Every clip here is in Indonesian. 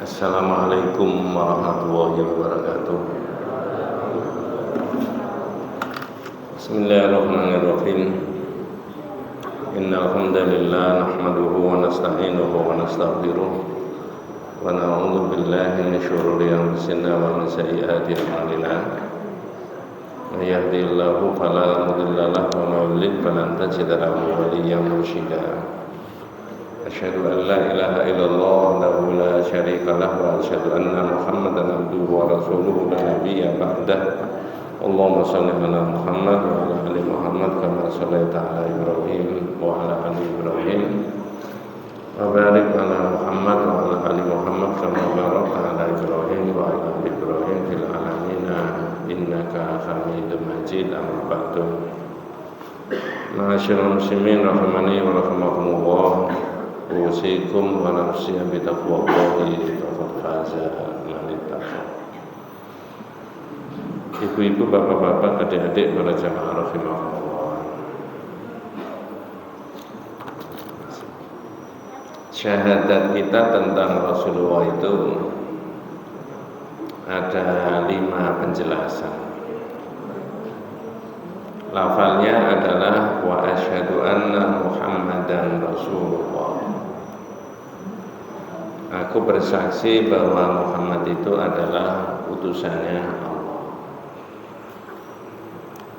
Assalamualaikum warahmatullahi wabarakatuh. Bismillahirrahmanirrahim. Innal hamdalillah nahmaduhu wa nasta'inuhu wa nastaghfiruh wa na'udzu billahi min shururi anfusina wa min sayyiati a'malina. May yahdihillahu fala mudilla lahu wa may yudlil falan tajida lahu waliyyan mursyida. Asyhadu an la ilaha illallah wahdahu la syarika lahu wa asyhadu anna Muhammadan abduhu wa rasuluhu la nabiyya ba'dah. Allahumma shalli ala Muhammad wa ala ali Muhammad kama shallaita ala Ibrahim wa ala ali Ibrahim wa barik ala Muhammad wa ala ali Muhammad kama barakta ala Ibrahim wa ala ali Ibrahim fil alamin innaka Hamidum Majid. Amma ba'du. Ma'asyiral muslimin rahimani wa rahimakumullah. Usikum wa nafsi bi taqwallahi faqad faza man ittaqa. Ibu-ibu, bapak-bapak, adik-adik, para jamaah rahimahullah. Syahadat kita tentang Rasulullah itu ada 5 penjelasan. Lafalnya adalah wa asyhadu anna Muhammadan Rasulullah. Aku bersaksi bahwa Muhammad itu adalah utusannya Allah.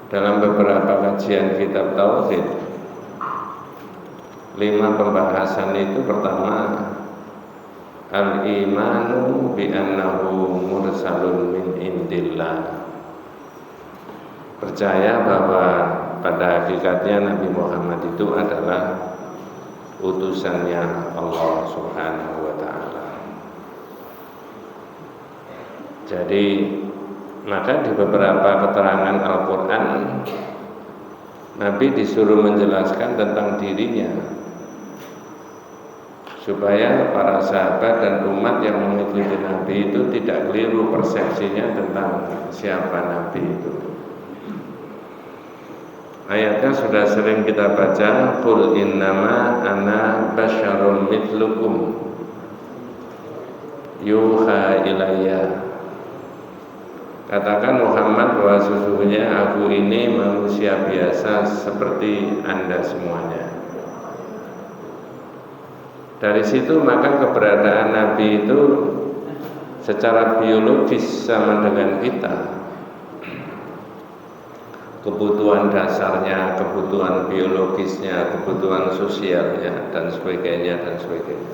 Dalam beberapa kajian kitab tauhid, 5 pembahasan itu pertama, al-imanu bi annahu mursalun min indillah. Percaya bahwa pada hakikatnya Nabi Muhammad itu adalah utusannya Allah Subhanahu wa ta'ala. Jadi maka di beberapa keterangan Al-Quran, Nabi disuruh menjelaskan tentang dirinya supaya para sahabat dan umat yang mengikuti Nabi itu tidak keliru persepsinya tentang siapa Nabi itu. Ayatnya sudah sering kita baca, qul innama ana basyarun mithlukum yuha ilayya. Katakan Muhammad bahwa sesungguhnya aku ini manusia biasa seperti Anda semuanya. Dari situ maka keberadaan Nabi itu secara biologis sama dengan kita. Kebutuhan dasarnya, kebutuhan biologisnya, kebutuhan sosialnya, dan sebagainya, dan sebagainya.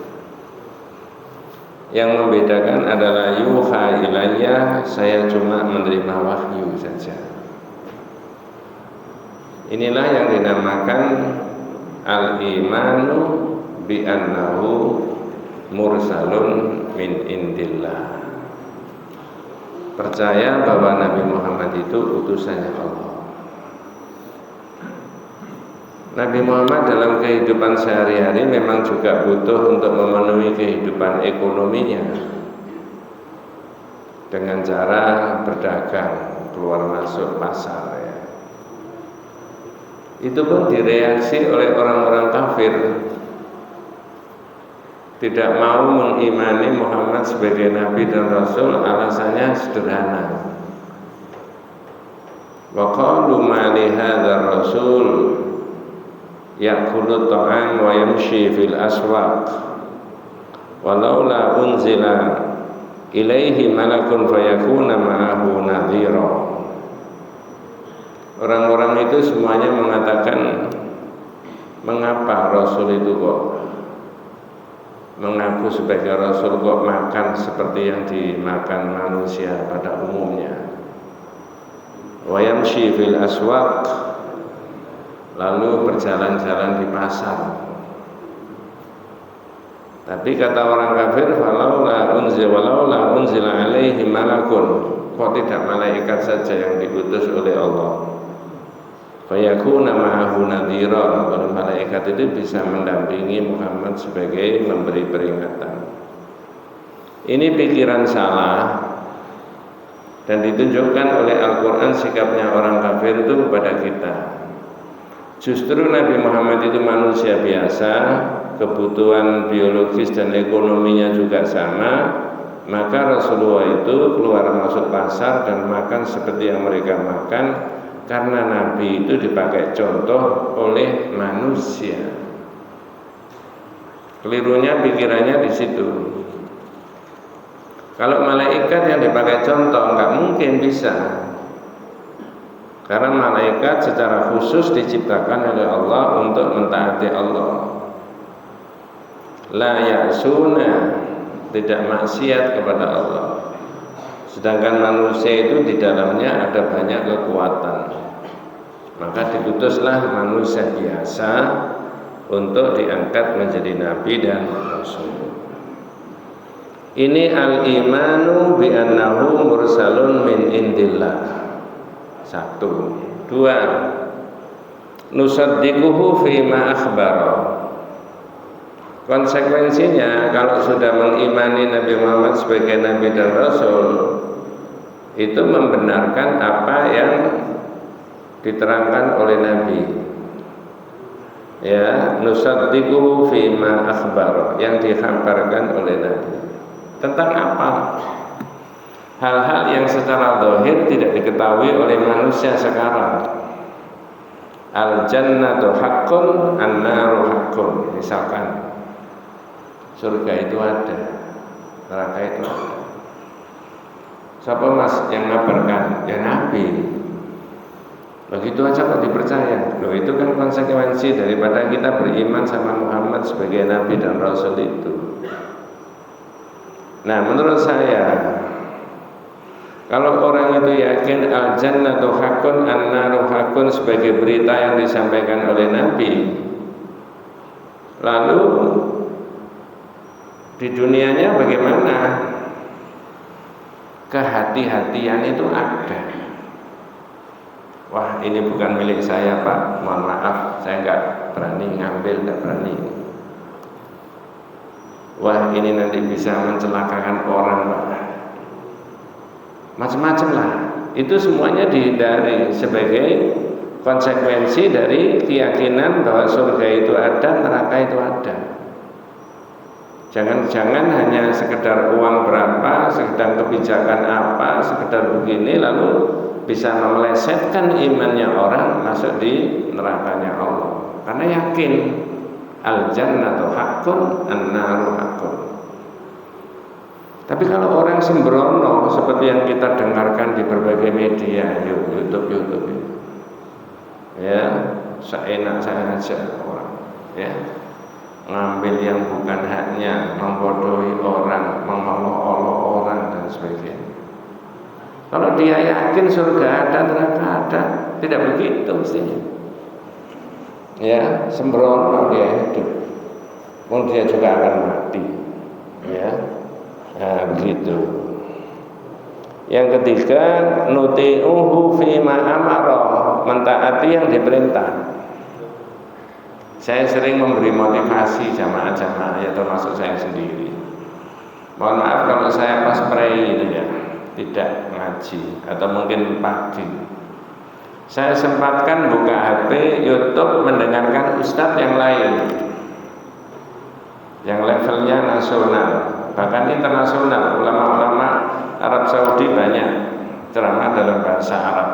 Yang membedakan adalah yuha ilayya, saya cuma menerima wahyu saja. Inilah yang dinamakan al-imanu bi annahu mursalun min indillah. Percaya bahwa Nabi Muhammad itu utusannya Allah. Nabi Muhammad dalam kehidupan sehari-hari memang juga butuh untuk memenuhi kehidupan ekonominya dengan cara berdagang, keluar masuk pasar ya. Itu pun direaksi oleh orang-orang kafir, tidak mau mengimani Muhammad sebagai Nabi dan Rasul. Alasannya sederhana. Wa qalu ma li hadzal rasul ya'kulu ta'am wa yamshi fil aswaq walaula unzila ilaihi malakun fayakuna ma'ahu nadhira. Orang-orang itu semuanya mengatakan, mengapa Rasul itu kok mengaku sebagai Rasul kok makan seperti yang dimakan manusia pada umumnya. Wa yamshi fil aswaq, lalu berjalan-jalan di pasar. Tapi kata orang kafir, walaula unzila alaihi malakun, kok tidak malaikat saja yang diutus oleh Allah. Fayakuna ma'ahu nadhira, kalau malaikat itu bisa mendampingi Muhammad sebagai memberi peringatan. Ini pikiran salah dan ditunjukkan oleh Al-Quran sikapnya orang kafir itu kepada kita. Justru Nabi Muhammad itu manusia biasa, kebutuhan biologis dan ekonominya juga sama, Maka Rasulullah itu keluar masuk pasar dan makan seperti yang mereka makan, karena Nabi itu dipakai contoh oleh manusia. Kelirunya pikirannya di situ. Kalau malaikat yang dipakai contoh nggak mungkin bisa, karena malaikat secara khusus diciptakan oleh Allah untuk mentaati Allah. La ya'suna, tidak maksiat kepada Allah. Sedangkan manusia itu di dalamnya ada banyak kekuatan. Maka diutuslah manusia biasa untuk diangkat menjadi nabi dan rasul. Ini al-imanu bi annahu mursalun min indillah. 1. 2. Nusaddiquhu fima akhbara. Konsekuensinya kalau sudah mengimani Nabi Muhammad sebagai nabi dan rasul, itu membenarkan apa yang diterangkan oleh Nabi. Ya, nusaddiquhu fima akhbara, yang dikhabarkan oleh Nabi. Tentang apa? Hal-hal yang secara zahir tidak diketahui oleh manusia sekarang. Al-jannatu haqqun, an-naru haqqun. Misalkan surga itu ada, neraka itu ada. Siapa mas yang ngabarkan? Ya Nabi. Begitu aja kok dipercaya. Loh, itu kan konsekuensi daripada kita beriman sama Muhammad sebagai nabi dan rasul itu. Nah, menurut saya, kalau orang itu yakin al-jannatu haqqun, an-naru haqqun sebagai berita yang disampaikan oleh Nabi, lalu di dunianya bagaimana? Kehati-hatian itu ada. Wah, ini bukan milik saya Pak, mohon maaf, saya nggak berani ngambil, nggak berani. Wah, ini nanti bisa mencelakakan orang Pak. Macam-macam lah. Itu semuanya dihindari sebagai konsekuensi dari keyakinan bahwa surga itu ada, neraka itu ada. Jangan-jangan hanya sekedar uang berapa, sekedar kebijakan apa, sekedar begini lalu bisa melesetkan imannya orang masuk di nerakanya Allah. Karena yakin al-jannatu haqqun, an-naru haqqun. Tapi kalau orang sembrono seperti yang kita dengarkan di berbagai media, YouTube ini, ya, seenak saya aja orang, ya, ngambil yang bukan haknya, membodohi orang, mengolok-olok orang dan sebagainya. Kalau dia yakin surga ada, neraka ada, tidak begitu mestinya. Ya, sembrono dia hidup, pun dia juga akan mati. Ya, nah begitu. Yang ketiga, nuti'uhu fima amara, mentaati yang diperintah. Saya sering memberi motivasi jamaah-jamaah, ya termasuk saya sendiri. Mohon maaf kalau saya pas pray itu ya, tidak ngaji atau mungkin pagi. Saya sempatkan buka HP, YouTube, mendengarkan ustadz yang lain, yang levelnya nasional, bahkan internasional. Ulama-ulama Arab Saudi banyak ceramah dalam bahasa Arab,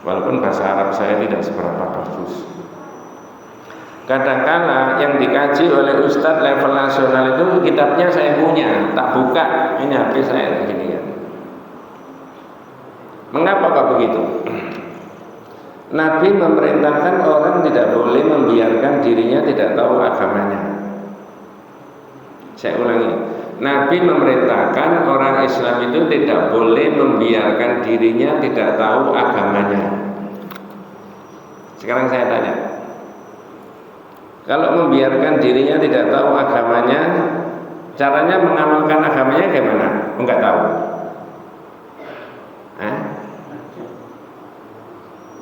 walaupun bahasa Arab saya tidak seberapa bagus. Kadang-kala yang dikaji oleh ustadz level nasional itu kitabnya saya punya, tak buka, ini HP saya begini kan. Mengapa kok begitu? Nabi memerintahkan orang tidak boleh membiarkan dirinya tidak tahu agamanya. Saya ulangi, Nabi memerintahkan orang Islam itu tidak boleh membiarkan dirinya tidak tahu agamanya. Sekarang saya tanya, kalau membiarkan dirinya tidak tahu agamanya, caranya mengamalkan agamanya gimana? Enggak tahu.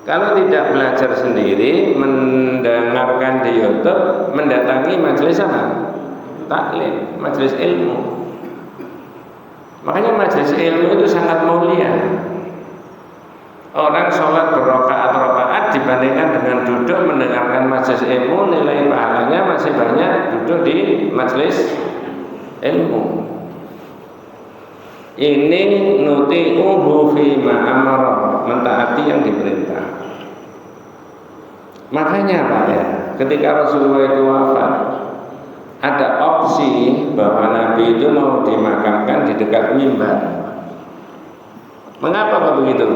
Kalau tidak belajar sendiri, mendengarkan di YouTube, mendatangi majelis apa? Taklim, majelis ilmu. Makanya majelis ilmu itu sangat mulia. Orang sholat berrakaat-rakaat dibandingkan dengan duduk mendengarkan majelis ilmu, nilai pahalanya masih banyak duduk di majelis ilmu. Ini nuti'uhu fi ma'amara, mentaati yang diperintah. Makanya Pak ya, ketika Rasulullah itu wafat, ada opsi bahwa Nabi itu mau dimakamkan di dekat mimbar. Mengapa kok begitu?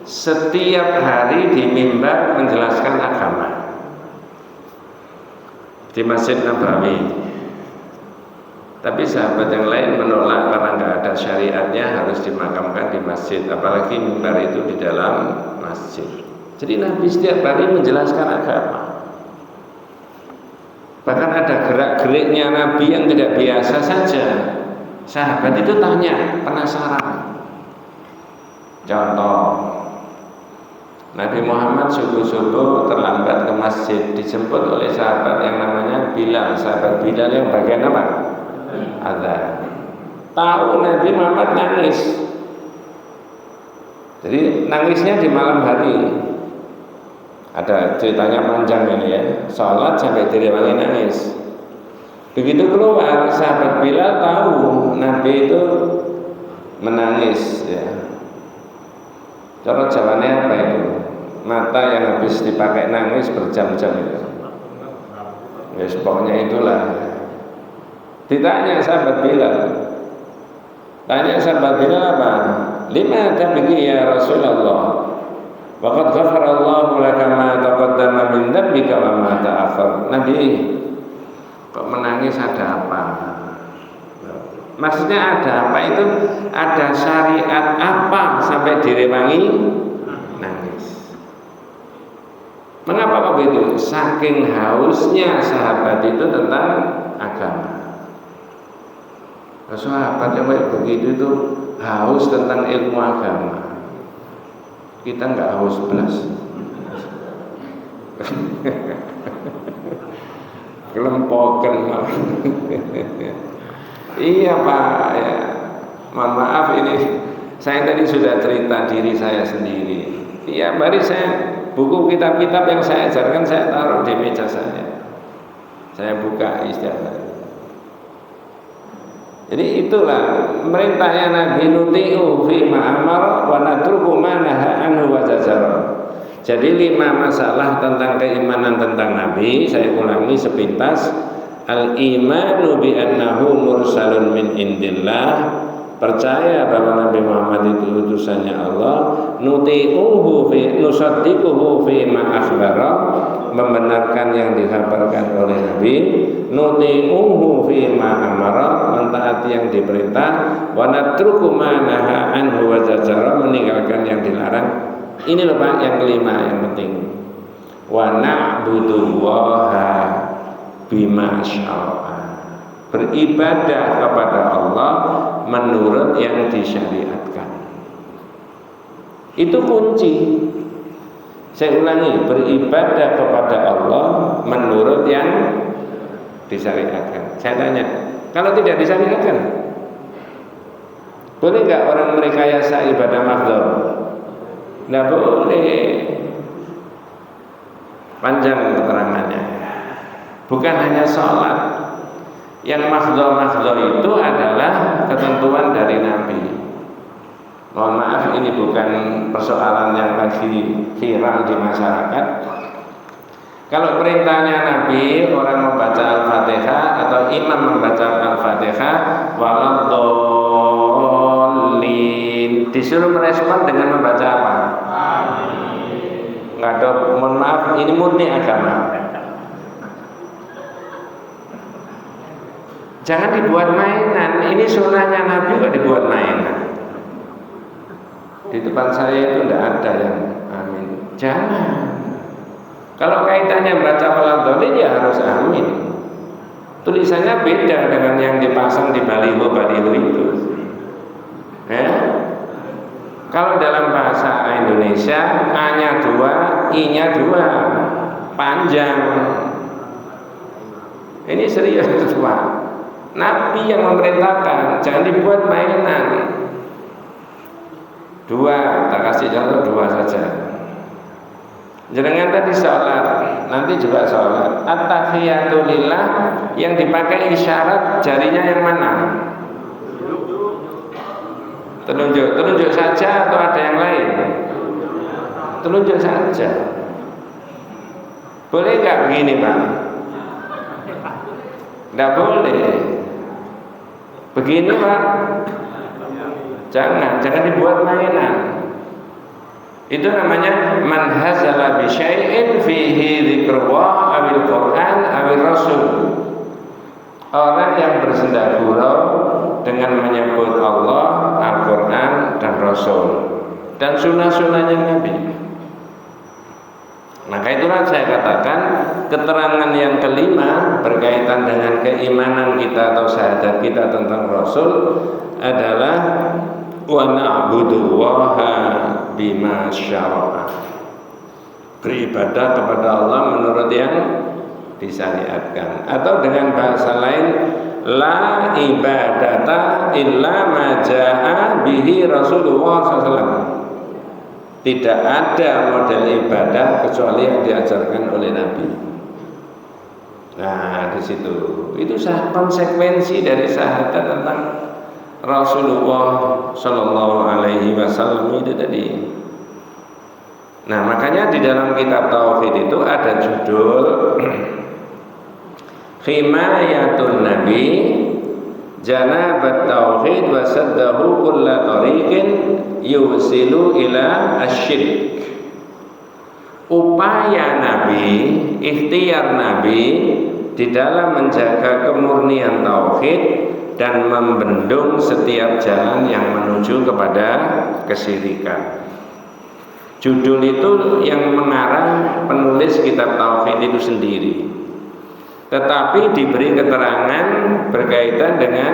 Setiap hari di mimbar menjelaskan agama di Masjid Nabawi. Tapi sahabat yang lain menolak karena nggak ada syariatnya harus dimakamkan di masjid, apalagi mimbar itu di dalam masjid. Jadi Nabi setiap hari menjelaskan agama. Bahkan ada gerak-geriknya Nabi yang tidak biasa saja. Sahabat itu tanya, penasaran. Contoh, Nabi Muhammad subuh-subuh terlambat ke masjid, dijemput oleh sahabat yang namanya Bilal. Sahabat Bilal yang bagian apa? Adzan. Tahu Nabi Muhammad nangis. Jadi nangisnya di malam hari. Ada ceritanya panjang ini ya. Sholat sampai direwangi nangis. Begitu keluar, sahabat Bilal tahu Nabi itu menangis ya. Cara jawabannya apa itu? Mata yang habis dipakai nangis berjam-jam itu. Ya pokoknya itulah. Ditanya sahabat Bilal. Tanya sahabat Bilal apa? Lima tabiki ya Rasulullah. Waqad ghafarallahu laka ma taqaddama min dhanbika wa ma ta'akhkhar. Nabi, kok menangis ada apa? Maksudnya ada apa itu? Ada syariat apa sampai direwangi nangis? Mengapa kok begitu? Saking hausnya sahabat itu tentang agama. Sahabat yang begitu itu haus tentang ilmu agama. Kita nggak haus belas. Kelempokan malah. Iya Pak ya. Mohon maaf ini saya tadi sudah cerita diri saya sendiri. Iya, mari saya buku kitab-kitab yang saya ajarkan saya taruh di meja saya. Saya buka istilah. Jadi itulah merintahnya Nabi nuti'u fi ma'amara wa natruku ma nahaa anhu wa zajara. Jadi 5 masalah tentang keimanan tentang Nabi, saya ulangi sepintas. Al-imanu bi annahu mursalun min indillah, percaya bahwa Nabi Muhammad itu utusannya Allah. Nuti'uhu fi nusaddiquhu fi ma akhbara, membenarkan yang dikabarkan oleh Nabi. Nuti'uhu fi ma amara, mentaati yang diperintah. Wa natruku ma nahaa anhu wa zajara, meninggalkan yang dilarang. Ini loh Pak yang kelima yang penting. Wa na'budullaha bima sya'a, beribadah kepada Allah menurut yang disyariatkan. Itu kunci. Saya ulangi, beribadah kepada Allah menurut yang disyariatkan. Saya tanya, kalau tidak disyariatkan, boleh nggak orang merekayasa ibadah makhluk? Nggak boleh. Panjang keterangannya. Bukan hanya sholat. Yang makhluk itu adalah ketentuan dari Nabi. Mohon maaf, ini bukan persoalan yang lagi viral di masyarakat. Kalau perintahnya Nabi, orang membaca Al-Fatihah atau imam membaca Al-Fatihah, waladhdallin, disuruh merespon dengan membaca apa? Nggak ada, mohon maaf, ini murni agama. Jangan dibuat mainan. Ini sunnahnya Nabi kok dibuat mainan. Di depan saya itu tidak ada yang amin. Jangan. Kalau kaitannya baca waladhdallin ya harus amin. Tulisannya beda dengan yang dipasang di baliho itu. Kalau dalam bahasa Indonesia A-nya 2, I-nya 2, panjang. Ini serius Pak. Nabi yang memerintahkan, jangan dibuat mainan. 2, tak kasih contoh 2 saja. Jangan tadi sholat, nanti juga sholat. At-tahiyatu lillah, yang dipakai isyarat jarinya yang mana? Telunjuk saja atau ada yang lain? Telunjuk saja. Boleh nggak begini Pak? Nggak boleh. Begini Pak, jangan dibuat mainan. Itu namanya man hazala bi syai'in fihi dzikrullah awil Qur'an awil Rasul. Orang yang bersenda gurau dengan menyebut Allah, Al-Qur'an dan Rasul dan sunnah-sunnahnya Nabi. Maka itulah saya katakan keterangan yang kelima berkaitan dengan keimanan kita atau syahadat kita tentang Rasul adalah wa na'budullaha bima syara'a. Beribadah kepada Allah menurut yang disyariatkan, atau dengan bahasa lain la ibadata illa ma jaa bihi Rasulullah SAW. Tidak ada model ibadah kecuali yang diajarkan oleh Nabi. Nah, di situ itu konsekuensi dari syahadat tentang Rasulullah Shallallahu Alaihi Wasallam itu tadi. Nah, makanya di dalam kitab Tauhid itu ada judul Himayatun Nabi Janabat Tauhid wa saddahu kulla tariqin yusilu ila asyirk. Upaya Nabi, ikhtiar Nabi di dalam menjaga kemurnian tauhid dan membendung setiap jalan yang menuju kepada kesyirikan. Judul itu yang mengarang penulis kitab Tauhid itu sendiri. Tetapi diberi keterangan berkaitan dengan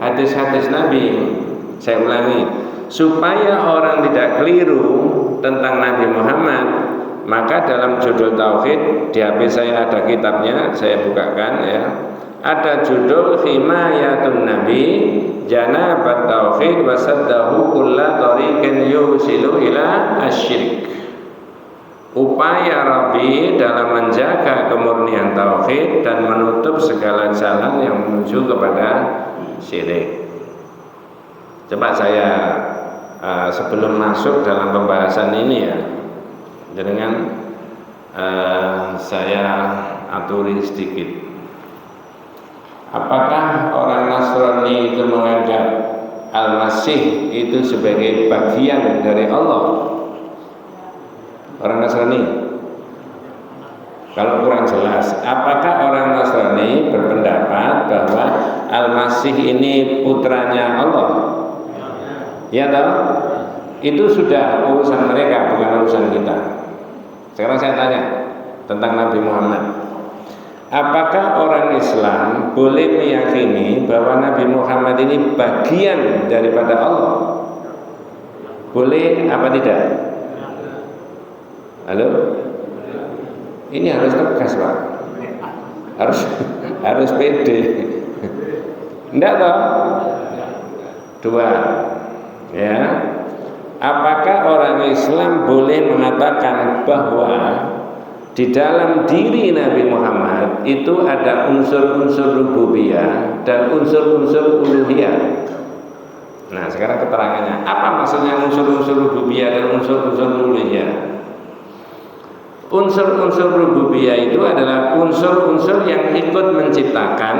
hadis-hadis Nabi. Saya ulangi, supaya orang tidak keliru tentang Nabi Muhammad, maka dalam judul Tauhid di HP saya ada kitabnya, saya bukakan ya. Ada judul Himayatun Nabi Janabat Tauhid wa saddahu kulla tariqin yusilu ila asyirk. Upaya Rabbi dalam menjaga kemurnian tauhid dan menutup segala jalan yang menuju kepada syirik. Coba saya sebelum masuk dalam pembahasan ini ya, dengan saya aturi sedikit. Apakah orang Nasrani itu menganggap Al-Masih itu sebagai bagian dari Allah? Orang Nasrani, kalau kurang jelas, apakah orang Nasrani berpendapat bahwa Al-Masih ini putranya Allah? Ya tahu? Itu sudah urusan mereka, bukan urusan kita. Sekarang saya tanya tentang Nabi Muhammad. Apakah orang Islam boleh meyakini bahwa Nabi Muhammad ini bagian daripada Allah? Boleh apa tidak? Halo? Ini harus tegas Pak. Harus pede. Enggak toh? Dua. Ya. Apakah orang Islam boleh mengatakan bahwa di dalam diri Nabi Muhammad itu ada unsur-unsur rububiyah dan unsur-unsur uluhiyah? Nah, sekarang keterangannya. Apa maksudnya unsur-unsur rububiyah dan unsur-unsur uluhiyah? Unsur-unsur rububiyah itu adalah unsur-unsur yang ikut menciptakan,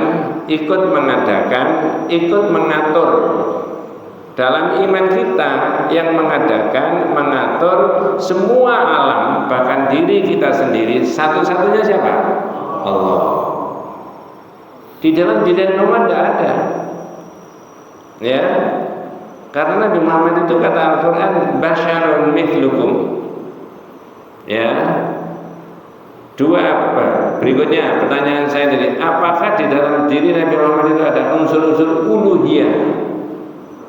ikut mengadakan, ikut mengatur. Dalam iman kita yang mengadakan, mengatur semua alam, bahkan diri kita sendiri, satu-satunya siapa? Allah. Di dalam diri Muhammad tidak ada. Ya. Karena Nabi Muhammad itu kata Al-Qur'an basyarun mithlukum. Ya. Dua apa? Berikutnya pertanyaan saya tadi, apakah di dalam diri Nabi Muhammad itu ada unsur-unsur uluhiyah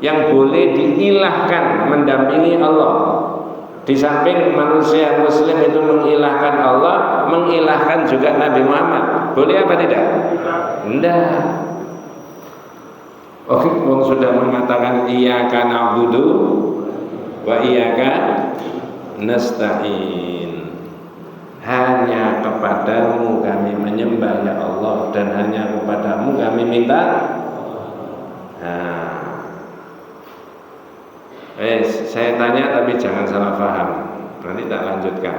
yang boleh diilahkan mendampingi Allah? Di samping manusia muslim itu mengilahkan Allah, mengilahkan juga Nabi Muhammad. Boleh apa tidak? Tidak. Oke, orang sudah mengatakan iyyaka na'budu wa iyyaka nasta'in. Hanya kepadamu kami menyembah ya Allah, dan hanya kepadamu kami minta. Nah, Saya tanya tapi jangan salah paham. Nanti tak lanjutkan.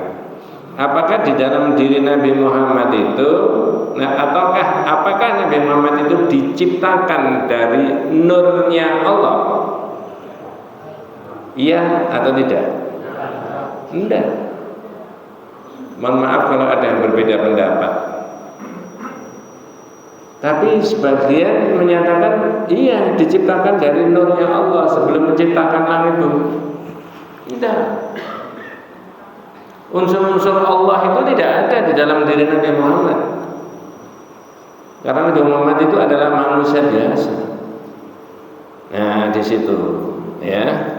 Apakah di dalam diri Nabi Muhammad itu, apakah Nabi Muhammad itu diciptakan dari nurnya Allah? Iya atau tidak? Tidak. Mohon maaf kalau ada yang berbeda pendapat. Tapi sebagian menyatakan iya, diciptakan dari nurnya Allah sebelum menciptakan langit bumi. Tidak. Unsur-unsur Allah itu tidak ada di dalam diri Nabi Muhammad. Karena Nabi Muhammad itu adalah manusia biasa. Nah, di situ ya.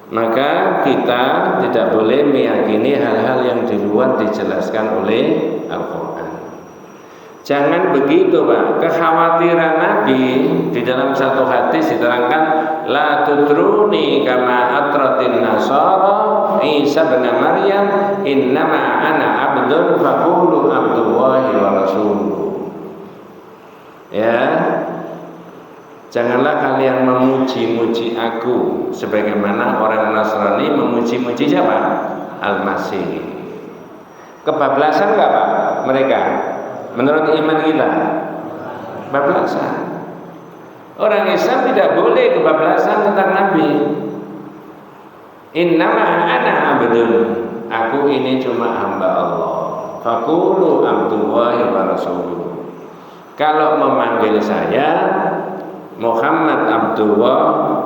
Maka kita tidak boleh meyakini hal-hal yang di luar dijelaskan oleh Al-Quran. Jangan begitu, Pak. Kekhawatiran Nabi di dalam satu hadis diterangkan, la tutruni kama atratin nasara Isa bin Maryam, innama ana abdun faqulu abdullahi wa rasuluh. Ya. Janganlah kalian memuji-muji aku sebagaimana orang Nasrani memuji-muji siapa? Al-Masih. Kebablasan enggak, Pak? Mereka menurut iman kita kebablasan. Orang Islam tidak boleh kebablasan tentang Nabi. Innama ana abdun, aku ini cuma hamba Allah. Faqulu abdullahi wa rasuluh. Kalau memanggil saya Muhammad Abdullah,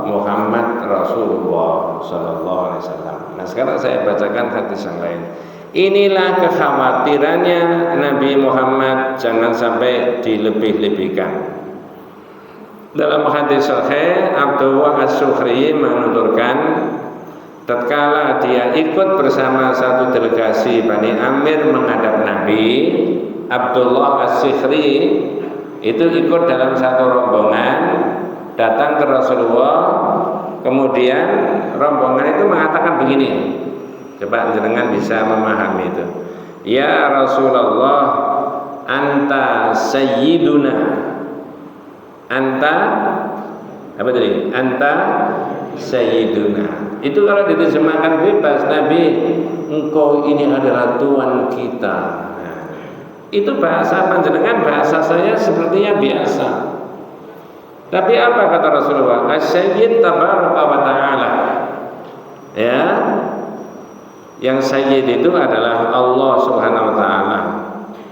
Muhammad Rasulullah Sallallahu Alaihi Wasallam. Nah, sekarang saya bacakan hadis yang lain. Inilah kekhawatirannya Nabi Muhammad, jangan sampai dilebih-lebihkan. Dalam hadis sahih, Abdullah As-Sukhri menuturkan, tatkala dia ikut bersama satu delegasi Bani Amir menghadap Nabi, Abdullah As-Sukhri itu ikut dalam satu rombongan datang ke Rasulullah. Kemudian rombongan itu mengatakan begini, coba jenengan bisa memahami itu. Ya Rasulullah, anta sayyiduna, anta apa tadi? Anta sayyiduna. Itu kalau diterjemahkan bebas, Nabi, engkau ini adalah Tuhan kita. Itu bahasa panjenengan, bahasa saya sepertinya biasa. Tapi apa kata Rasulullah? As-Sayyid tabaraka wa ta'ala. Ya. Yang Sayyid itu adalah Allah Subhanahu wa taala.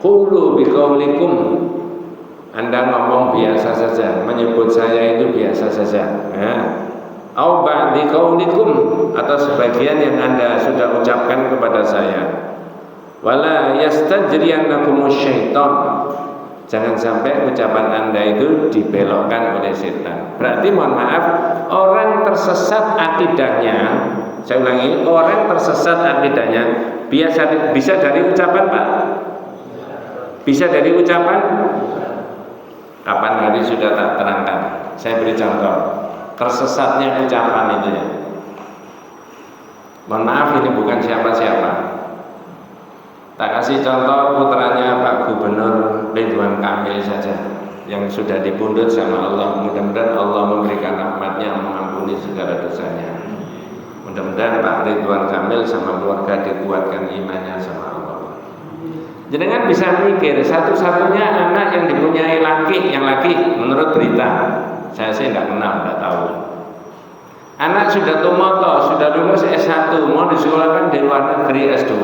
Qulu biqaulikum. Anda ngomong biasa saja, menyebut saya itu biasa saja. Ya. Au ba'di qaulikum, atau sebagian yang Anda sudah ucapkan kepada saya. Wala yastajriyannakumus syaitan. Jangan sampai ucapan Anda itu dibelokkan oleh setan. Berarti mohon maaf, orang tersesat akidahnya, saya ulangi, orang tersesat akidahnya bisa dari ucapan, Pak? Bisa dari ucapan? Kapan hari sudah tak terangkan. Saya beri contoh. Tersesatnya ucapan itu ya. Mohon maaf, ini bukan siapa-siapa. Tak kasih contoh putranya Pak Gubernur Ridwan Kamil saja, yang sudah dipundhut sama Allah. Mudah-mudahan Allah memberikan rahmatnya, mengampuni segala dosanya. Mudah-mudahan Pak Ridwan Kamil sama keluarga dikuatkan imannya sama Allah. Jenengan bisa mikir, satu-satunya anak yang dipunyai yang laki menurut berita, saya sih nggak kenal, nggak tahu. Anak sudah tumoto, sudah lulus S1, mau disekolahkan di luar negeri S2.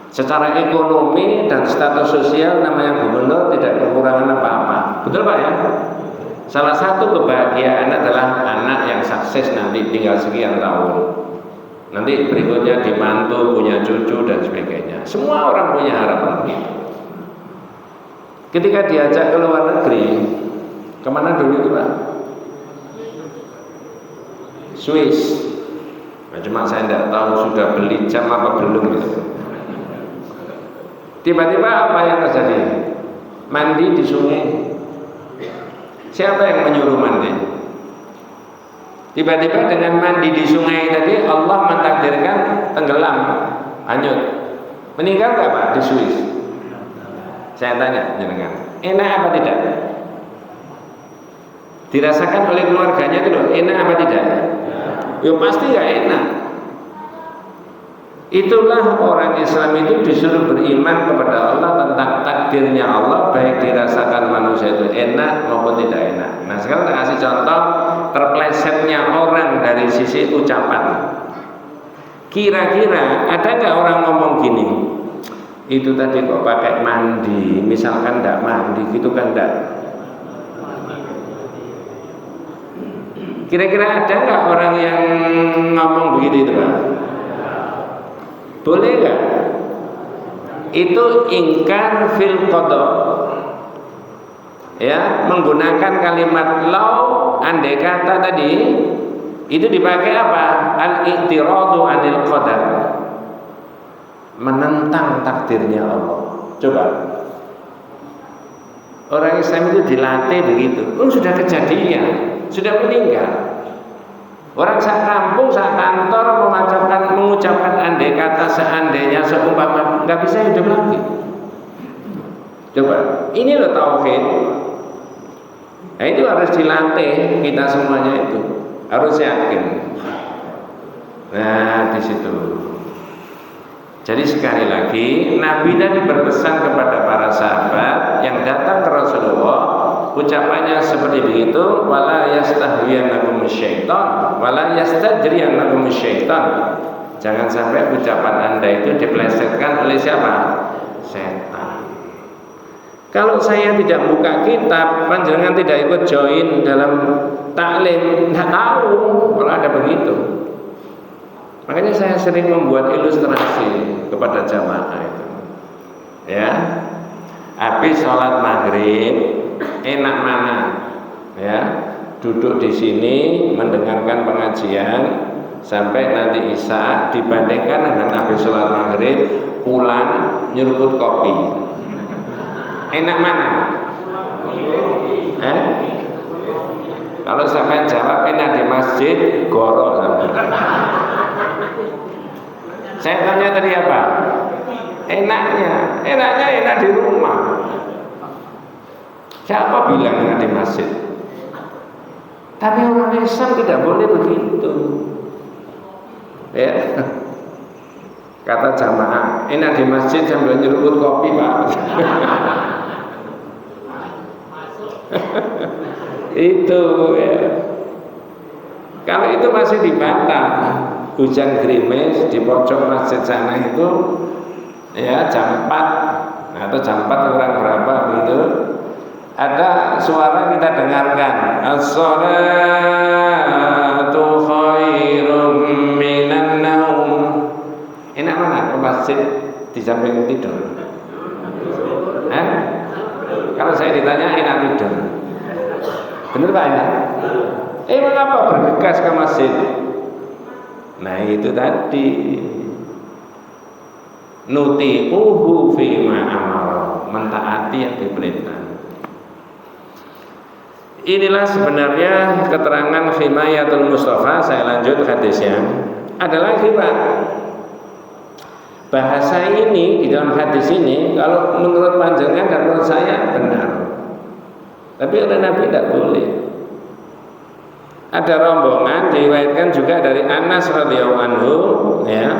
Secara ekonomi dan status sosial namanya gubernur tidak kekurangan apa-apa. Betul Pak ya? Salah satu kebahagiaan adalah anak yang sukses nanti tinggal sekian tahun. Nanti berikutnya dimantu, punya cucu dan sebagainya. Semua orang punya harapan begitu. Ketika diajak ke luar negeri, kemana dulu itu Pak? Swiss. Nah, cuma saya tidak tahu sudah beli jam apa belum gitu. Tiba-tiba apa yang terjadi? Mandi di sungai. Siapa yang menyuruh mandi? Tiba-tiba dengan mandi di sungai tadi Allah mentakdirkan tenggelam, hanyut. Meninggal nggak Pak di Swiss? Saya tanya jenengan, enak apa tidak? Dirasakan oleh keluarganya itu loh, enak apa tidak? ya pasti gak enak. Itulah orang Islam itu disuruh beriman kepada Allah tentang takdirnya Allah, baik dirasakan manusia itu enak maupun tidak enak. Nah sekarang saya kasih contoh terplesetnya orang dari sisi ucapan. Kira-kira ada nggak orang ngomong gini, itu tadi kok pakai mandi, misalkan tidak mandi gitu kan enggak. Kira-kira ada nggak orang yang ngomong begitu itu Pak? Boleh nggak? Itu ingkar fil qada. Ya, menggunakan kalimat law, andai kata tadi itu dipakai apa? Al-i'tiradu 'anil qadar. Menentang takdirnya Allah. Coba. Orang Islam itu dilatih begitu. Oh, sudah kejadian, sudah meninggal. Orang sak kampung, sak kantor mengucapkan andai kata, seandainya, seumpama, nggak bisa hidup lagi. Coba, ini loh tauhid. Nah itu harus dilatih kita semuanya itu, harus yakin. Nah di situ. Jadi sekali lagi, Nabi tadi berpesan kepada para sahabat yang datang ke Rasulullah, ucapannya seperti begitu, wala yastahwiyannakum syaitan, wala yastajriyannakum syaitan. Jangan sampai ucapan Anda itu dipelesetkan oleh siapa? Setan. Kalau saya tidak buka kitab, panjenengan tidak ikut join dalam taklim, tidak tahu kalau ada begitu. Makanya saya sering membuat ilustrasi kepada jamaah itu. Ya, habis sholat maghrib, enak mana? Ya, duduk di sini mendengarkan pengajian sampai nanti isya, dibandingkan dengan habis sholat maghrib pulang nyeruput kopi. Enak mana? Kalau sampai jawab enak di masjid, gorok sampai. Saya tanya tadi apa? Enaknya enak di rumah. Siapa bilang enak di masjid? Tapi orang Islam tidak boleh begitu. Ya. Kata jamaah, enak di masjid sambil nyeruput kopi, Pak. Itu ya. Kalau itu masih dibantah, hujan gerimis di pojok masjid sana itu ya jam 4 atau jam 4 kurang berapa gitu, ada suara kita dengarkan, as-sholatu khairum minan naum. Enak mana ke masjid di samping tidur? Kalau saya ditanya enak tidur, bener Pak ya? Mengapa bergegas ke masjid? Nah itu tadi, nuti'uhu fima amara, mentaati yang diperintah. Inilah sebenarnya keterangan Himayatul Mustafa. Saya lanjut hadisnya. Ada lagi Pak, bahasa ini di dalam hadis ini kalau menurut panjenengan dan menurut saya benar, tapi oleh Nabi tidak boleh. Ada rombongan diriwayatkan juga dari Anas radhiyallahu anhu, ya,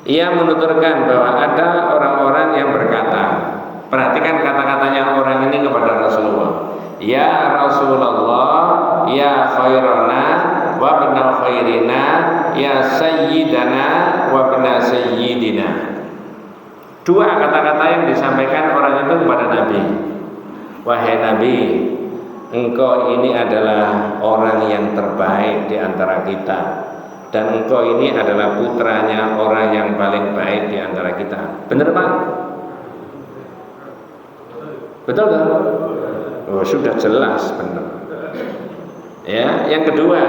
ia menuturkan bahwa ada orang-orang yang berkata, perhatikan kata-katanya orang ini kepada Rasulullah, ya Rasulullah, ya khairana wa bna khairina, ya sayyidana wa bna sayyidina. Dua kata-kata yang disampaikan orang itu kepada Nabi. Wahai Nabi, engkau ini adalah orang yang terbaik di antara kita, dan engkau ini adalah putranya orang yang paling baik di antara kita. Benar Pak? Betul kan? Oh, sudah jelas benar. Ya, yang kedua,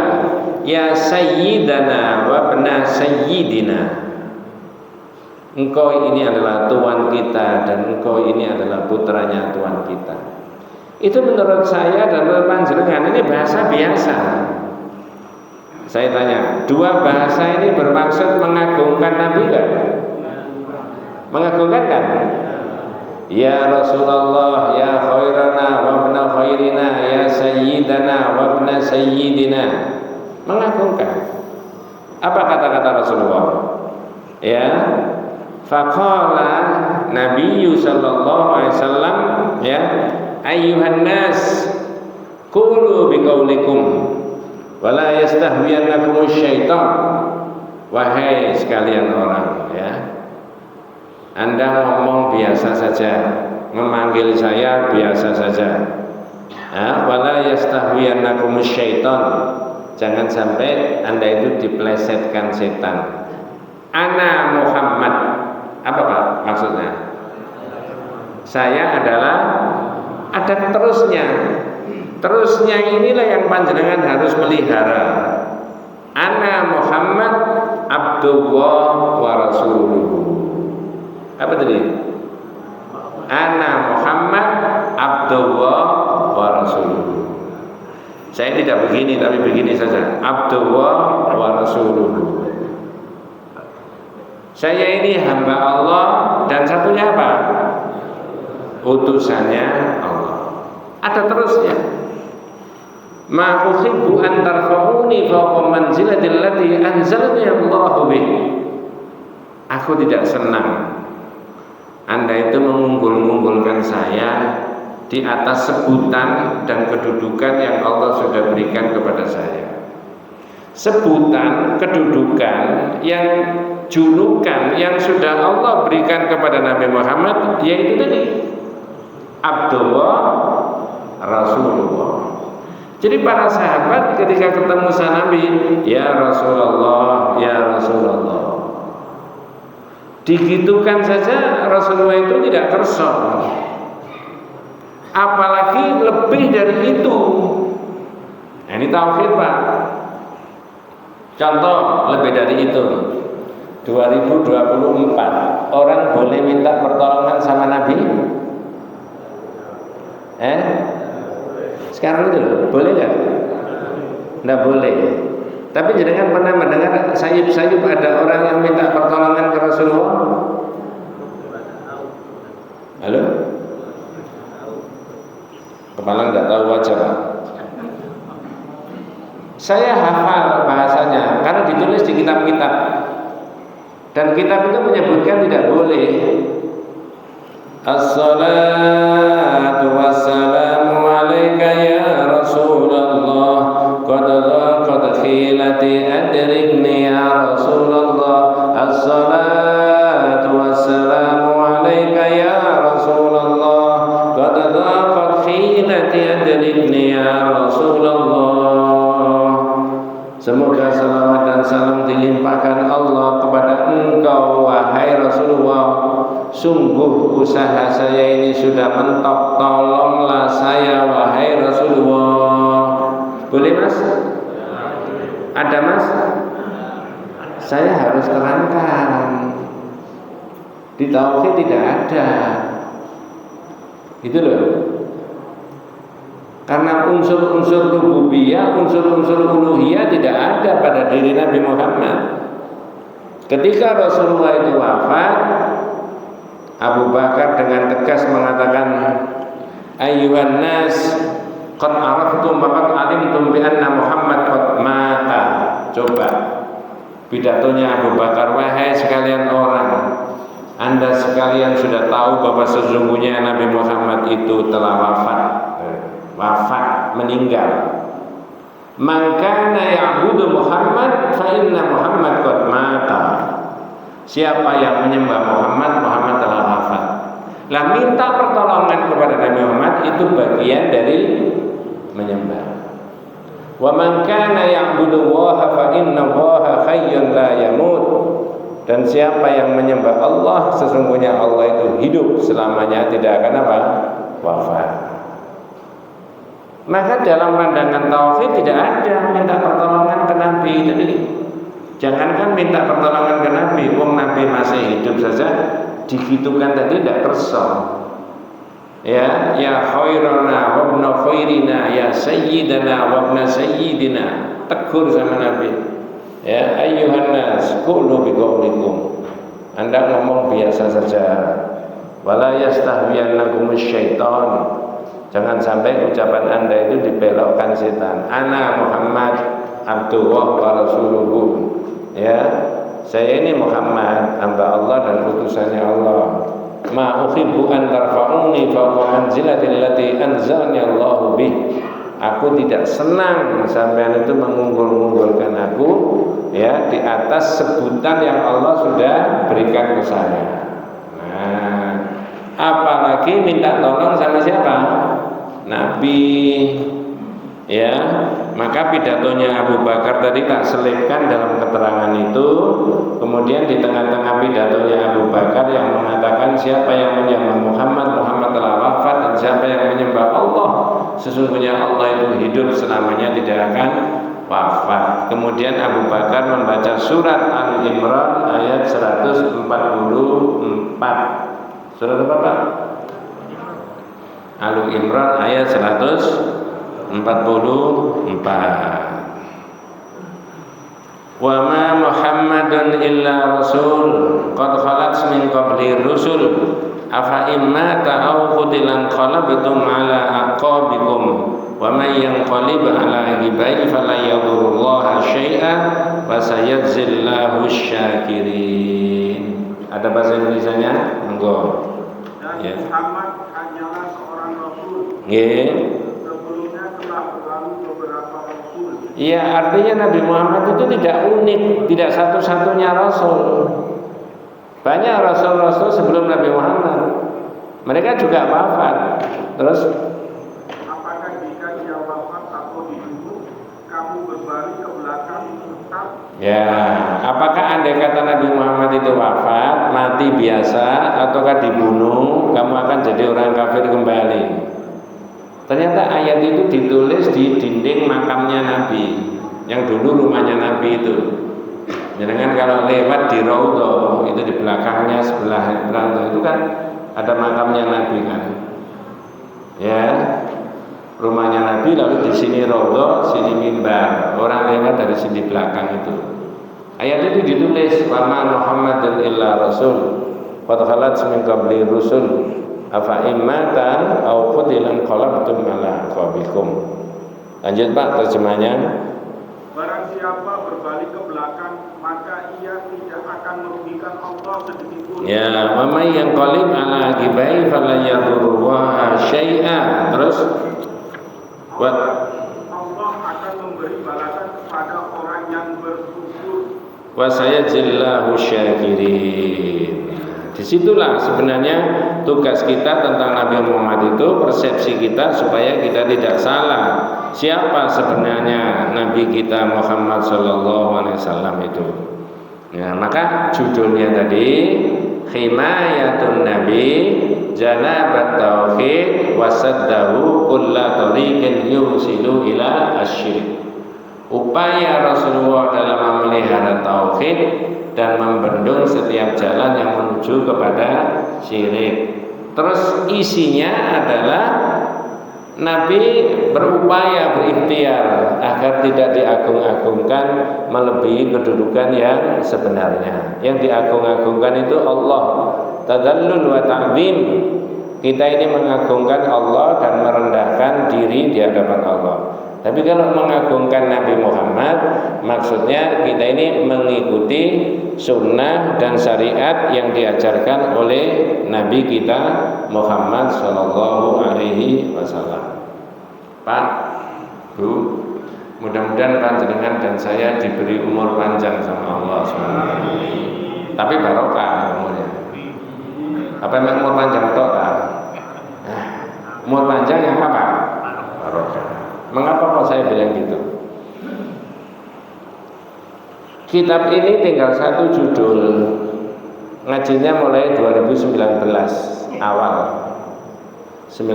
ya sayyidana wa bna sayyidina. Engkau ini adalah tuan kita dan engkau ini adalah putranya tuan kita. Itu menurut saya dan menurut panjenengan ini bahasa biasa. Saya tanya, dua bahasa ini bermaksud mengagungkan Nabi kan? Mengagungkan kan? Ya Rasulullah, ya khairana wa bna khairina, ya sayyidana wa bna sayyidina. Mengagungkan. Apa kata-kata Rasulullah? Ya, faqala Nabi sallallahu alaihi wasallam, ya, ayyuhan nas qulu biqaulikum wa la yastahwiyannakum syaitan. Wahai sekalian orang, ya, Anda ngomong biasa saja, memanggil saya biasa saja. Wala yastahwiyannakum syaitan. Jangan sampai Anda itu diplesetkan setan. Ana Muhammad. Apa Pak maksudnya? Saya adalah, ada terusnya. Terusnya inilah yang panjenengan harus melihara. Ana Muhammad Abdullah wa Rasuluhu. Apa tadi? Ana Muhammad Abdullah wa Rasuluhu. Saya tidak begini, tapi begini saja. Abdullah wa Rasuluhu. Saya ini hamba Allah dan satunya apa? Utusannya Allah. Ada terusnya. Ma uhibbu an tarfa'uni fawqa manzilatil lati anzalani Allahu bih. Aku tidak senang Anda itu mengunggul-unggulkan saya di atas sebutan dan kedudukan yang Allah sudah berikan kepada saya. Sebutan, kedudukan, yang julukan yang sudah Allah berikan kepada Nabi Muhammad, yaitu tadi Abdullah Rasulullah. Jadi para sahabat ketika ketemu sang Nabi, ya Rasulullah, ya Rasulullah, digitukan saja Rasulullah itu tidak kerso. Apalagi lebih dari itu. Nah, ini tauhid Pak. Contoh lebih dari itu. 2024 orang boleh minta pertolongan sama Nabi? Sekarang itu loh, boleh nggak? Nggak boleh. Tapi jangan pernah mendengar sayup-sayup ada orang yang minta pertolongan ke Rasulullah? Halo? Kepala nggak tahu aja Pak. Saya hafal bahasanya karena ditulis di kitab-kitab. Dan kitab itu menyebutkan tidak boleh. Assalatu wassalamu alaika ya Rasulullah qad khilati adrikni ya Rasulullah. Assalatu wassalamu alaika ya Rasulullah qad khilati adrikni ya Rasulullah. Semoga salawat dan salam dilimpahkan Allah kepada engkau wahai Rasulullah. Sungguh usaha saya ini sudah mentok, tolonglah saya wahai Rasulullah. Boleh Mas? Ada Mas? Saya harus terangkan. Di tauhid tidak ada. Gitu loh. Karena unsur-unsur rububiyah, unsur-unsur uluhiyah tidak ada pada diri Nabi Muhammad. Ketika Rasulullah itu wafat, Abu Bakar dengan tegas mengatakan, ayyuhan nas qad araftum wa qad alimtum bi anna Muhammad qad mata. Coba pidatonya Abu Bakar, wahai sekalian orang, Anda sekalian sudah tahu bahwa sesungguhnya Nabi Muhammad itu telah wafat, meninggal. Man kana ya'budu Muhammad fa inna Muhammad qad mata. Siapa yang menyembah Muhammad, Muhammad telah wafat. Lah minta pertolongan kepada Nabi Muhammad itu bagian dari menyembah. Wa man kana ya'budu Allaha fa inna Allaha hayyun la yamut. Dan siapa yang menyembah Allah, sesungguhnya Allah itu hidup selamanya, tidak akan apa? Wafat. Maka dalam pandangan tauhid tidak ada minta pertolongan ke Nabi. Jadi jangankan minta pertolongan ke Nabi, wong Nabi masih hidup saja digitukan tadi tidak kerso. Ya khairana wa ibna khairina, ya sayyidana wa ibna sayyidina. Tegur sama Nabi. Ya ayyuhan nas qulu biqaulikum. Anda ngomong biasa saja. Wala yastahwiyannakum syaitan. Jangan sampai ucapan Anda itu dibelokkan setan. Ana Muhammad Abdullah wa Rasuluhu. ya, saya ini Muhammad, hamba Allah dan utusannya Allah. Ma uhibbu an tarfa'uni fa manzilatil lati anzalni Allahu bih. Aku tidak senang sampean itu mengunggul-unggulkan aku ya di atas sebutan yang Allah sudah berikan ke saya. Nah, apalagi minta tolong sama siapa? Nabi. Ya, maka pidatonya Abu Bakar tadi tak selipkan dalam keterangan itu. Kemudian di tengah-tengah pidatonya Abu Bakar yang mengatakan siapa yang menyembah Muhammad, Muhammad telah wafat, dan siapa yang menyembah Allah, sesungguhnya Allah itu hidup selamanya, tidak akan wafat. Kemudian Abu Bakar membaca surat Al-Imran ayat 144. Surat apa Pak? Al-Imran ayat 144. Wa ma Muhammadun illa rasul qad khalat min qabli rusul afa imma ta'aw qutilan qalabtum ala aqabikum wa may yanqalib ala aqibai fala yadurrullaha syai'a wa sayajzillahu syakirin. Ada bahasa Indonesianya? Monggo. Ya. Muhammad hanyalah seorang rasul. Nggih. Iya, artinya Nabi Muhammad itu tidak unik, tidak satu-satunya Rasul. Banyak Rasul-Rasul sebelum Nabi Muhammad, mereka juga wafat. Terus, apakah jika dia wafat atau dibunuh, kamu berbalik ke belakang tetap? Ya, apakah andai kata Nabi Muhammad itu wafat, mati biasa, ataukah dibunuh, kamu akan jadi orang kafir kembali? Ternyata ayat itu ditulis di dinding makamnya Nabi, yang dulu rumahnya Nabi itu. Jangan kalau lewat di Raudhah, itu di belakangnya sebelah Raudhah itu kan ada makamnya Nabi kan. Ya, rumahnya Nabi, lalu di sini Raudhah, sini mimbar. Orang lewat dari sini belakang itu. Ayat itu ditulis, "Wa ma Muhammadun illa rasul, qad khalat min qabli rusul." Afa immatan au qutilan qalabtum ala aqabikum. Lanjut Pak terjemahnya. Barang siapa berbalik ke belakang, maka ia tidak akan merugikan Allah sedikit pun. Ya, wa may yanqalib ala aqibai fala yadurrullaha syai'a. Terus Allah akan memberi balasan kepada orang yang bersyukur. Wa sayajzillahu syakirin. Disitulah sebenarnya tugas kita tentang Nabi Muhammad itu, persepsi kita supaya kita tidak salah. Siapa sebenarnya Nabi kita Muhammad SAW itu? Ya, maka judulnya tadi Himayatun Nabi Janabat Tauhid Wasaddahu Kulla Tariqin Yusilu ila Asyirik. Upaya Rasulullah dalam memelihara tauhid dan membendung setiap jalan yang menuju kepada syirik. Terus isinya adalah Nabi berupaya berikhtiar agar tidak diagung-agungkan melebihi kedudukan yang sebenarnya. Yang diagung-agungkan itu Allah, tadallul wa ta'zim. Kita ini mengagungkan Allah dan merendahkan diri di hadapan Allah. Tapi kalau mengagungkan Nabi Muhammad, maksudnya kita ini mengikuti sunnah dan syariat yang diajarkan oleh Nabi kita Muhammad Sallallahu Alaihi Wasallam. Pak, Bu, mudah-mudahan panjenengan dan saya diberi umur panjang sama Allah SWT. Tapi barokah umurnya. Apa yang umur panjang toh? Umur panjang yang apa? Barokah. Mengapa kok saya bilang gitu? Kitab ini tinggal satu judul. Ngajinya mulai 2019 awal. 19,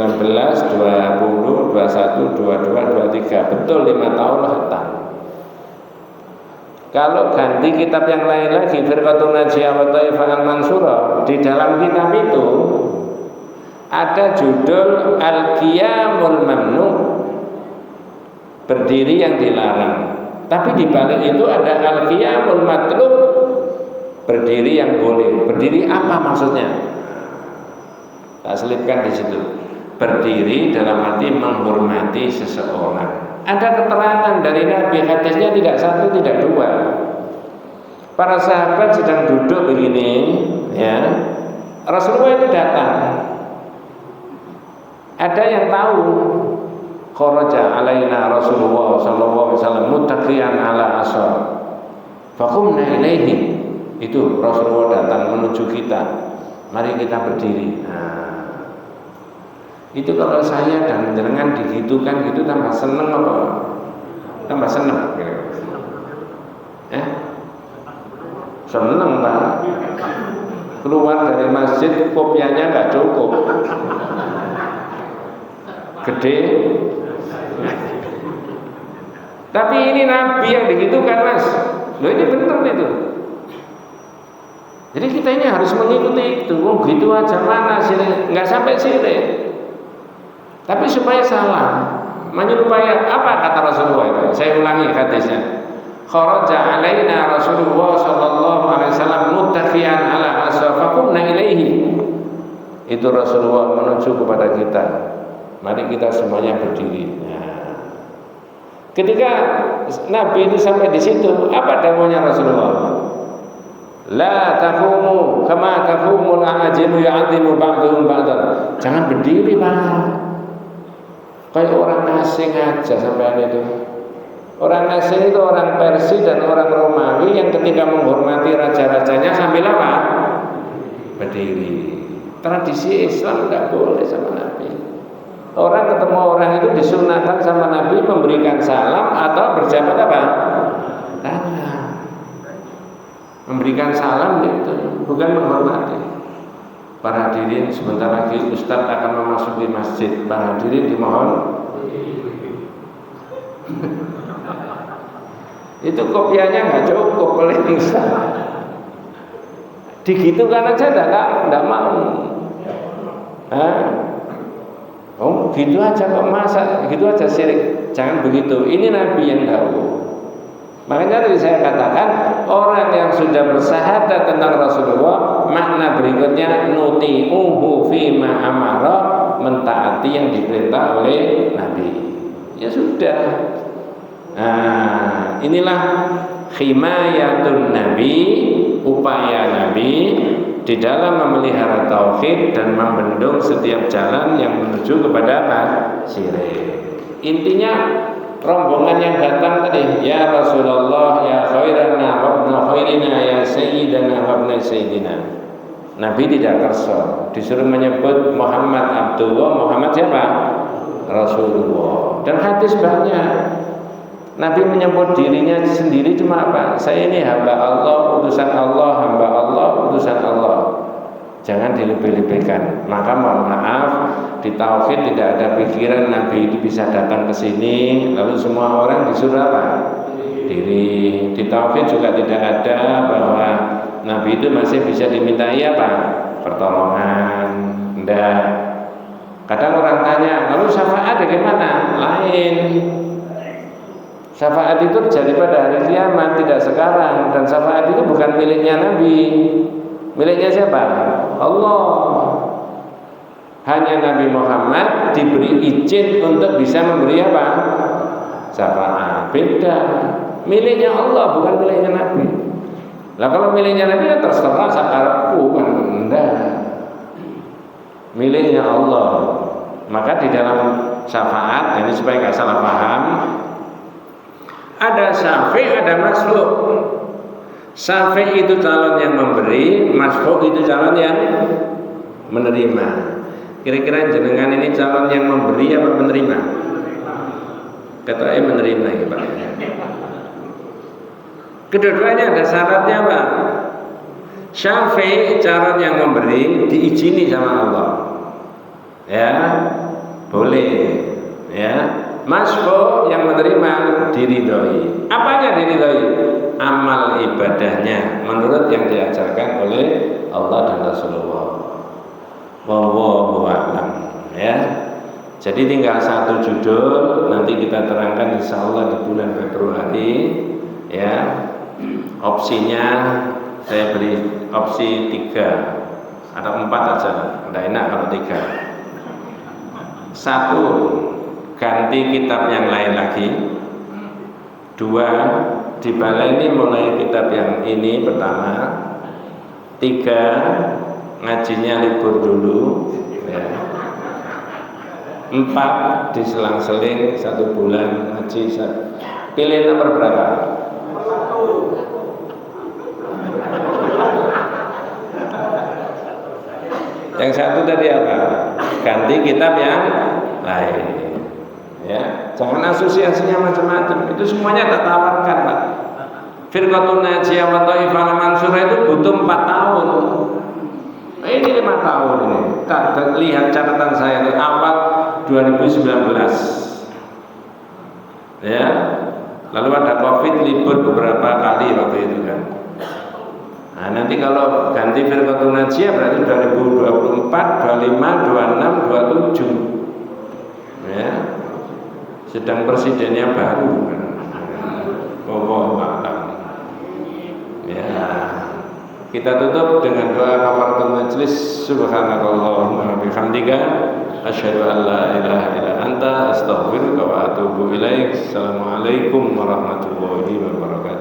20, 21, 22, 23. Betul 5 tahun khatam. Kalau ganti kitab yang lain lagi, Firqatun Najiyah wa Taifah Al-Mansurah, di dalam kitab itu ada judul Al-Qiyamul Mamnu', berdiri yang dilarang. Tapi di balik itu ada al-qiyamul matlub, berdiri yang boleh. Berdiri apa maksudnya? Tak selipkan di situ. Berdiri dalam arti menghormati seseorang. Ada keterangan dari Nabi, hadisnya tidak satu, tidak dua. Para sahabat sedang duduk begini, ya. Rasulullah itu datang. Ada yang tahu, kharaja alaina Rasulullah sallallahu alaihi wasallam muttaqiyan ala asar. Faqumna ilaihi. Itu Rasulullah datang menuju kita. Mari kita berdiri. Nah, itu kalau saya dan jenengan digitukan gitu tambah seneng apa? Tambah seneng. Seneng Pak. Keluar dari masjid kopiahnya nggak cukup, gede. Tapi ini Nabi yang digitukan Mas. Loh ini benar itu. Jadi kita ini harus mengikuti itu. Oh gitu aja mana sirik, nggak sampai sirik. Tapi supaya salah, menyerupai apa kata Rasulullah itu? Saya ulangi hadisnya. Kharaja alaina Rasulullah sallallahu alaihi wasallam muttaqiyan ala asfakumna ilaihi. Itu Rasulullah menuju kepada kita. Mari kita semuanya berdiri. Nah, ketika Nabi itu sampai di situ, apa dawuhnya Rasulullah? La taqumu kama taqumul ajimu ya'dimu ba'dhum ba'dan. Jangan berdiri, Pak. Kayak orang asing aja sampean itu. Orang asing itu orang Persia dan orang Romawi yang ketika menghormati raja-rajanya sambil apa? Berdiri. Tradisi Islam tidak boleh sama Nabi. Orang ketemu orang itu disunahkan sama Nabi memberikan salam atau berjabat apa? Tangan. Memberikan salam itu bukan menghormati. Para hadirin, sebentar lagi Ustadz akan memasuki masjid. Para hadirin dimohon. Itu kopiahnya nggak cukup oleh Ustaz. Digitukan aja enggak mau. Oh gitu aja kok, masa gitu aja sirik. Jangan begitu. Ini Nabi yang tahu. Makanya tadi saya katakan, orang yang sudah bersahadat tentang Rasulullah, makna berikutnya nuti'uhu fima amara, mentaati yang diperintah oleh Nabi. Ya sudah. Nah, inilah himayatun Nabi, upaya Nabi di dalam memelihara tauhid dan membendung setiap jalan yang menuju kepada apa? Syirik. Intinya rombongan yang datang tadi, ya Rasulullah, ya khairana wa ibna khairina, ya sayyidana wa ibna sayyidina. Nabi tidak kerso, disuruh menyebut Muhammad Abdullah, Muhammad siapa? Rasulullah. Dan hadis banyak. Nabi menyebut dirinya sendiri cuma apa? Saya ini hamba Allah, utusan Allah, hamba Allah, utusan Allah. Jangan dilebih-lebihkan. Maka mohon maaf, di tauhid tidak ada pikiran Nabi itu bisa datang ke sini lalu semua orang disuruh apa? Diri. Di tauhid juga tidak ada bahwa Nabi itu masih bisa dimintai apa? Pertolongan. Enggak. Kadang orang tanya, lalu syafaat bagaimana? Lain. Syafaat itu terjadi pada hari kiamat, tidak sekarang. Dan syafaat itu bukan miliknya Nabi. Miliknya siapa? Allah. Hanya Nabi Muhammad diberi izin untuk bisa memberi apa? Syafaat. Beda. Miliknya Allah, bukan miliknya Nabi. Lah kalau miliknya Nabi ya terserah sakarepku kan. Enggak. Miliknya Allah. Maka di dalam syafaat, ini supaya nggak salah paham, ada syafi', ada masfu'h. Syafi' itu calon yang memberi, masfu'h itu calon yang menerima. Kira-kira jenengan ini calon yang memberi apa menerima? Katanya menerima ya Pak. Kedua-duanya ada syaratnya Pak. Syafi' calon yang memberi diizini sama Allah. Ya, boleh. Ya. Masfu'h yang menerima diridhoi. Apanya diridhoi? Amal ibadahnya menurut yang diajarkan oleh Allah dan Rasulullah. Wallahu a'lam. Ya. Jadi tinggal satu judul nanti kita terangkan insyaallah di bulan Februari. Ya. Opsinya saya beri opsi 3 atau 4 aja. Tidak enak kalau 3. 1, ganti kitab yang lain lagi. 2, dibaleni mulai kitab yang ini pertama, 3 ngajinya libur dulu, ya. 4 diselang-seling 1 bulan ngaji. Pilih nomor berapa? Yang 1 tadi apa? Ganti kitab yang lain. Ya, jangan asosiasinya macam-macam. Itu semuanya tak tawarkan, Pak. Firqatun Najiyah wa Thaifah Mansurah itu butuh 4 tahun. Ini 5 tahun ini. Tak lihat catatan saya itu awal 2019. Ya. Lalu ada Covid, libur beberapa kali waktu itu kan. Nah, nanti kalau ganti Firqatun Najiyah berarti 2024, 25, 26, 27. Ya. Sedang presidennya baru kan. Wallahu a'lam. Ya. Kita tutup dengan doa kafaratul majlis. Subhanakallahumma wa bihamdika asyhadu an la ilaha illa anta astaghfiruka wa atubu ilaik. Assalamualaikum warahmatullahi wabarakatuh.